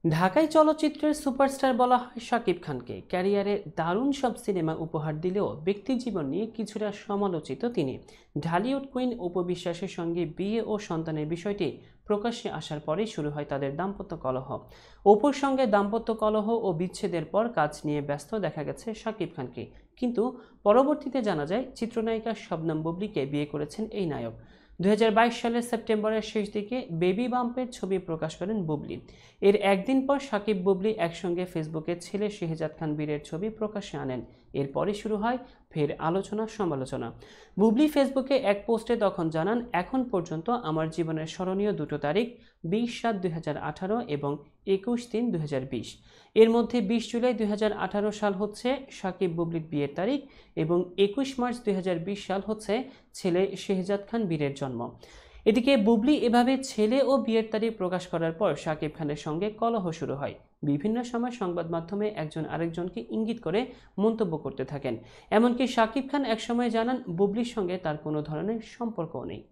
ঢাকাই চলচ্চিত্রের সুপারস্টার বলা হয় শাকিব খানকে। ক্যারিয়ারে দারুণ সব সিনেমা উপহার দিলেও ব্যক্তিজীবন নিয়ে কিছুটা সমালোচিত তিনি। ঢালিউড কুইন অপু বিশ্বাসের সঙ্গে বিয়ে ও সন্তানের বিষয়টি প্রকাশ্যে আসার পরেই শুরু হয় তাদের দাম্পত্য কলহ। অপুর সঙ্গে দাম্পত্য কলহ ও বিচ্ছেদের পর কাজ নিয়ে ব্যস্ত দেখা গেছে শাকিব খানকে, কিন্তু পরবর্তীতে জানা যায় চিত্রনায়িকা শবনম বুবলীকে বিয়ে করেছেন এই নায়ক। 2022 সালের সেপ্টেম্বরের শেষ দিকে বেবি বাম্পের ছবি প্রকাশ করেন বুবলী। এর একদিন পর সাকিব বুবলী একসঙ্গে ফেসবুকে ছেলে শেহজাদ খান বীরের ছবি প্রকাশ্যে আনেন। এরপরই শুরু হয় ফের আলোচনা সমালোচনা। বুবলী ফেসবুকে এক পোস্টে তখন জানান, এখন পর্যন্ত আমার জীবনের স্মরণীয় দুটো তারিখ 20/7/2018 এবং 21/3/2020। এর মধ্যে 20 জুলাই 2018 সাল হচ্ছে সাকিব বুবলীর বিয়ের তারিখ এবং 21 মার্চ 2020 সাল হচ্ছে ছেলে শেহজাদ খান বীরের জন্ম। এদিকে বুবলী এভাবে ছেলে ও বিয়ের তারিখ প্রকাশ করার পর শাকিব খানের সঙ্গে কলহ শুরু হয়। বিভিন্ন সময় সংবাদ মাধ্যমে একজন আরেকজনকে ইঙ্গিত করে মন্তব্য করতে থাকেন। এমনকি শাকিব খান একসময় জানান, বুবলীর সঙ্গে তার কোনো ধরনের সম্পর্কও নেই।